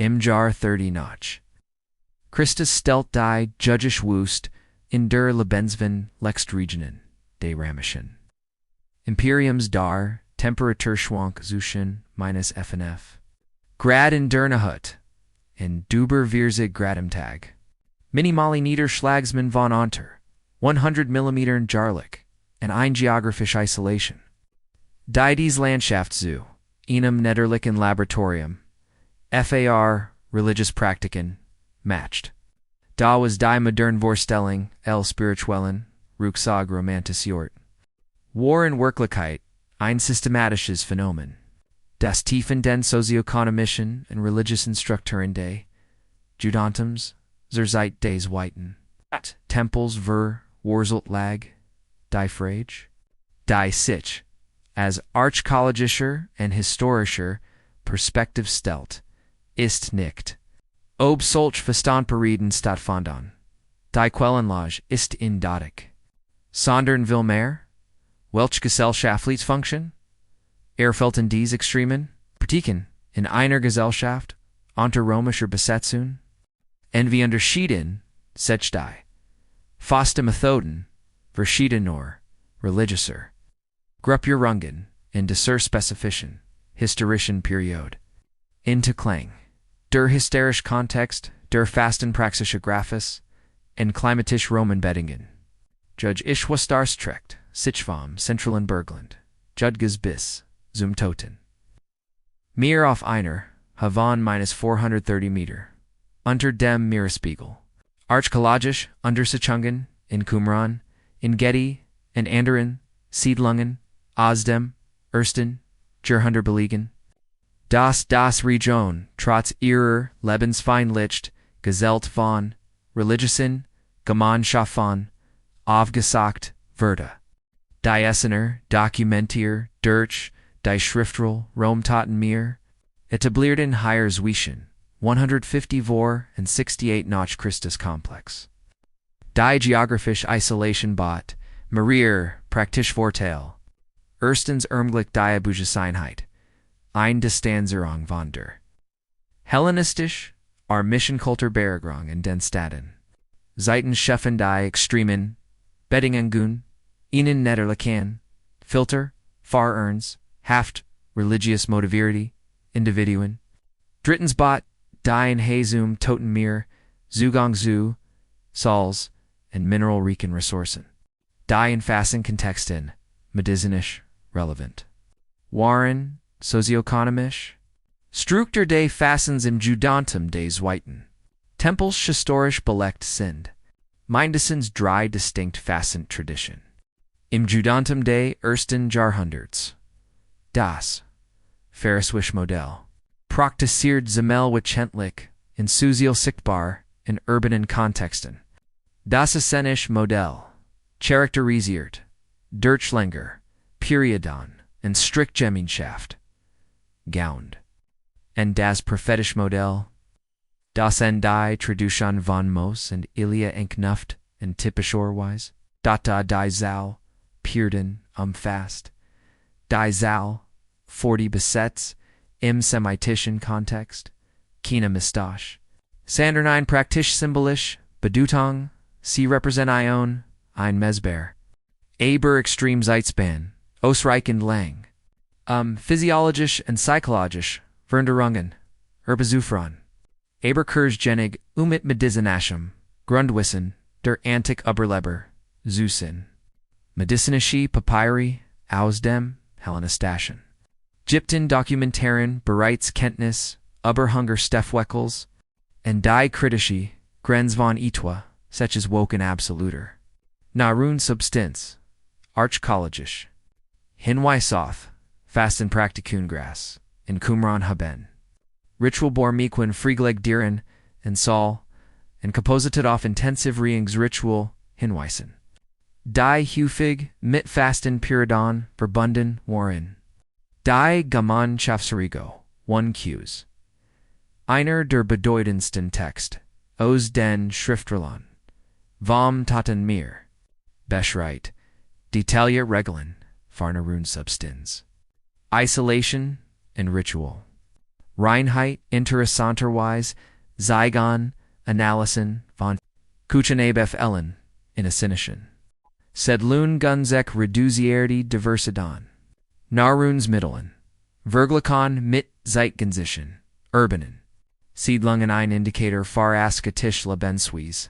Im Jahr 30 nach. Christus stellt die judäische Wüste in der Lebensven Lextregionen des Römischen Imperiums dar Temperaturschwank zwischen -FNF Grad in der Nacht in über 40 Grad am Tag. Minimale Niederschlagsmen von unter 100 mm jährlich and eine geografische Isolation. Dies Landschaft zu einem Niederlichen Laboratorium FAR religious Praktiken matched. Da was die moderne Vorstellung spirituellen Rucksag Romantisiort. War in Wirklichkeit ein systematisches Phänomen. Das Tiefen den sozioökonomischen und religiösen Strukturen des Judentums zur Zeit des Weiten Tempels verwurzelt lag, die Frage, die sich as archäologischer und historischer Perspektive stellt, ist nicht. Ob solch Fastenperioden stattfanden. Die Quellenlage ist eindeutig. Sondern will mehr? Welche gesellschaftliche Funktion? Fehlten diese extremen Praktiken in einer Gesellschaft unter römischer Besetzung? Und wie unterschieden sich die Fastenmethoden verschiedener religiöser Gruppierungen in dieser spezifischen historischen Periode? Klang. Der historische Kontext der Fastenpraxis Geografische und klimatische Rahmenbedingungen. Judge ich was darstreckt, sich vom zentralen Bergland, Judges bis zum Toten. Meer auf einer, Havan -430 Meter, unter dem Meeresspiegel. Archäologisch Untersuchungen in Qumran, in Getty, in anderen Siedlungen, aus dem ersten Jahrhundert belegen. Das Region trotz ihrer lebensfeindlichkeit gesellt von religiösen Gemeinschaften aufgesagt wurde. Die Essener dokumentiert durch die Schriftrollen taten mir etablierten hier zwischen 150 vor und 68 nach Christus Komplex. Die geografische Isolation bot Marier praktisch Vorteil. Erstens die Bewusstheit. Ein Distanzierung von der hellenistisch armischen Kulturbergrung in den Staaten. Seitens schaffen die extremen Bedingungen ihnen niederlichen Filter, Fahrerns, Haft, religiös motivierte Individuen. Drittens bot die in Hesum Totenmeer, Zugang zu Salz und mineralreichen Ressourcen. Die in Fasten-Kontexten medizinisch relevant. Waren sozioökonomisch Struktur des Fastens im Judentum des Weiten. Tempels historisch belegt sind. Mindestens drei distinct Fasten-Tradition. Im Judentum des ersten Jahrhunderts. Das Pharisäische Modell. Praktiziert земельwissenschaftlich in sozial sichtbar in urbanen Kontexten. Das Essenische Modell. Charakterisiert durch länger Perioden in Strickgemeinschaft. Gaund. Und das prophetische Modell, das an die Tradition von Mos und Elia anknüpft und typischerweise, data die Zahl, Pierden umfasst, die Zahl, 40 besetzt, im semitischen Kontext, keine Mistache, sondern ein praktisch symbolisch Bedeutung, sie Repräsentation, ein Mesber, aber extrem Zeitspan, ausreichend lang, physiologisch und psychologisch, Veränderungen, Herbazufran, Eberkursgenig mit medizinischem Grundwissen der Antik Überleber, Zusin, medizinische Papyri aus dem Hellenistischen. Gipten Dokumentaren bereits Kenntnis über Hungerstoffweckels und die kritische Grenz von etwa, solches Woken absoluter. Narun Substanz, archäologisch. Hinweis auf Fastenpraktikungras in Qumran haben. Ritual Bormiquin Friegleg Dieren and Saul, and Composited auf Intensive Reings Ritual Hinweisen. Die Hufig mit Fasten Pyridon verbunden waren. Die Gemeinschaftsregel 1 Qs. Einer der bedeutendsten Text aus den Schriftrollen. Vom taten mir. Beschreit. Detaillierte Regeln. Farnerun Substans. Isolation and Ritual. Reinheit, interessanterweise, Zygon, Analysen, von Kuchenabef Ellen, in Essenischen. Sedlun Gunzek Reduzierte Diversidon. Nahrungsmitteln. Verglichen mit Zeitgensichen, Urbanen. Siedlungen ein Indikator Faraskatisch Lebensweise.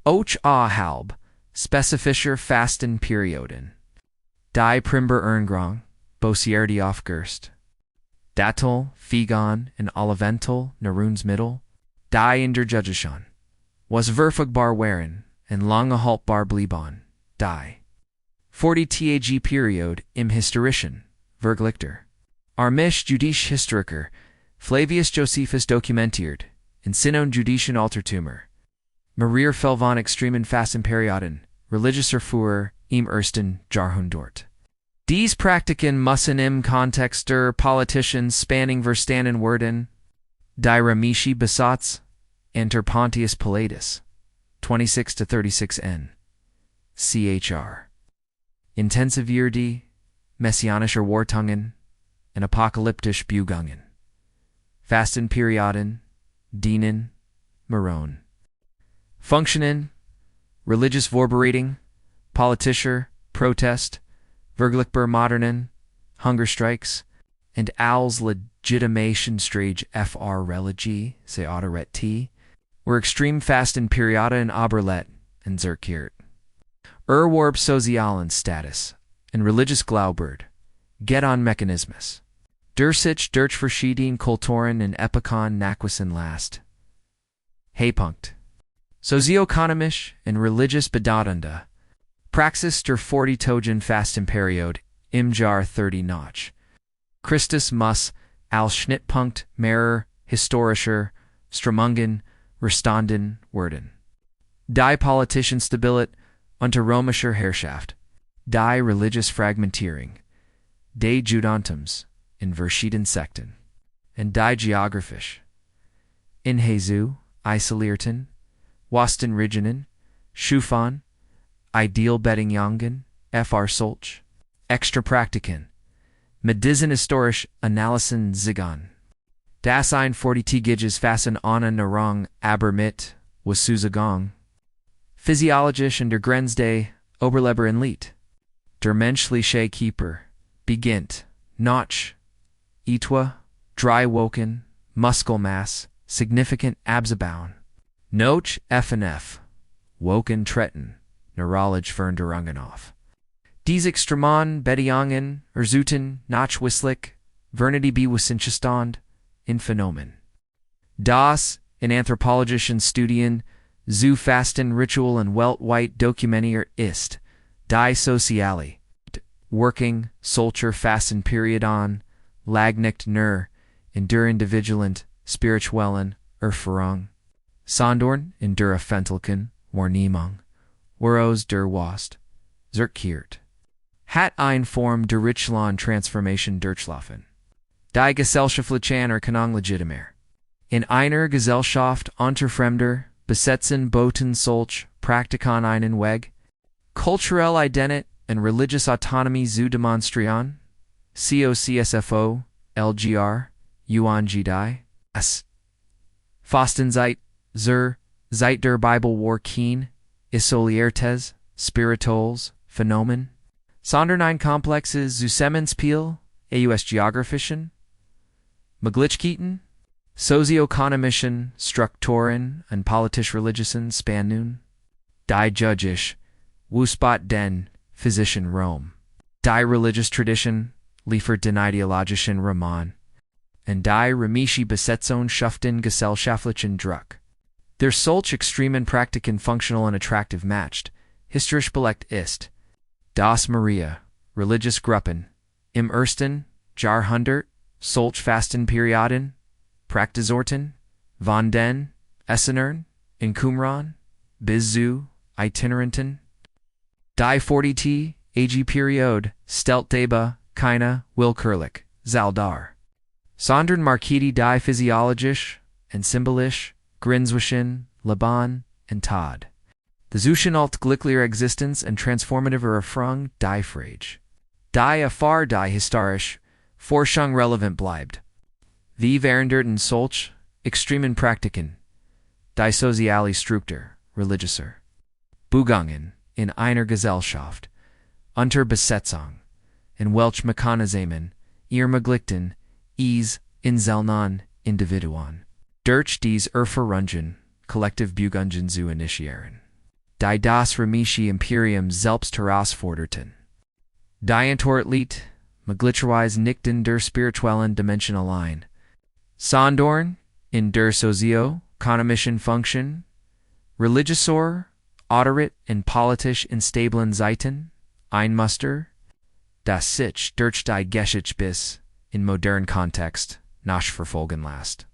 Och a halb, spezifischer Fastenperioden. Die Primber Erngrong, Bosierde aufgerst. Dattel, Figon, en Oliventel, Nahrungsmittel. Die in der Judäischen. Was verfügbar waren, en lange haltbar blieben. Die. 40 Tag Period im Historischen, Verglichter. Armisch judäisch Historiker, Flavius Josephus dokumentiert, in Sinon judäischen Altertümer. Marier von extremen Fastenperioden, religiöser Führer, im ersten Jahrhundert. Dies Praktiken müssen im Kontext der politischen Spannung verstanden werden. Die römische Besatz, enter Pontius Pilatus, 26-36 n. Chr. Intensivierte, messianischer Wartungen, und apokalyptische Bugungen. Fastenperioden, dienen, Maron. Funktionen, religious Vorbereitung, politischer, Protest, verglichbar modernen, Hungerstreiks, and als Legitimationsstrage fr Religie, se autoret t, were extreme Fastenperioden Oberlet and Zerkiert. Warb sozialen Status, and religious Glaubert, get on Mechanismus. Durch verschiedene Kulturen und Epochen nachweisen last. Heypunkt. Sozioökonomisch und religious Bedeutende Praxis der 40-Togen Fastenperiode im Jahr 30 nach. Christus muss als Schnittpunkt mehrerer historischer Strömungen verstanden werden. Die politischen Stabilität unter römischer Herrschaft. Die religious Fragmentierung des Judentums in verschiedenen Sekten. Und die geographisch. In Jesu, isolierten, Wasten Regionen, Schufan, Idealbedingungen, fr solch, extra Praktiken, Medizinhistorische Analyse Zigan. Das ein 40-tägiges Fasten ohne Nahrung, aber mit, was Zugang. Physiologisch und der Grenz des Oberleber in Lied. Der menschliche Keeper beginnt, nach, etwa, 3 Wochen, Muskelmass, significant abzubauen. Noch FNF, Woken Tretten, Neurologe Veränderungen auf. Dies extremen Bedingungen resulten nachweislich, Vernity Bewissenschaftstand, in Phänomen. Das, in anthropologischen Studien, zu Fastenritualen weltweit dokumentiert ist, die soziale, working, solcher Fastenperioden, lag nicht nur, in der individuellen, spirituellen Erfahrung, sondern in der öffentlichen Wahrnehmung, woraus der Wast, zerkehrt, hat eine Form der rituellen Transformation durchlaufen. Die gesellschaftlichen Erkennung legitimer. In einer Gesellschaft unter Fremder, besetzen boten solch Praktiken einen Weg, kulturelle Identität und religious Autonomie zu demonstrieren, COCSFO, LGR, UNGDI, S. Fastenzeit zur Zeit der Bibel war kein isoliertes, spirituelles Phänomen, sondern ein komplexes Zusammenspiel aus geografischen, Möglichkeiten, sozioökonomischen Strukturen und politisch-religiösen Spannungen. Die judäisch, Wuspot den physischen Rom. Die religious Tradition liefert den ideologischen Rahmen. Und die römische Besetzung schafft den gesellschaftlichen Druck. Der solch extremen Praktiken functional und attractive matched, historisch belegt ist. Das Maria, religious Gruppen, im ersten Jahrhundert, solch Fastenperioden, Praktisorten, von den Essenern, in Qumran, bis zu Itineranten. Die 40 Ag Periode stellt dabei keine willkürlich Zahl dar, sondern markierte die physiologisch und symbolisch Grenzwischen Leben und Tod. Die Zwischen glücklicher Existenz und transformativer Erfahrung die Frage. Die erfahr die historisch Forschung relevant bleibt. Wie während solch extremen Praktiken, die soziale Struktur, religischer Bugungen in einer Gesellschaft, unter Besetzung, in welch Mechanismen ermöglichten es einzelnen Individuen, durch dies Erfahrungen Kollektivbewegungen zu initiieren, die das römische Imperium selbst herausforderten. Die Entwicklung möglicherweise nicht in der spirituellen Dimension allein, sondern in der sozioökonomischen Funktion, religioser, oder in politisch instablen Zeiten, ein Muster, das sich durch die Geschichte bis in modernen Kontext nachverfolgen lässt.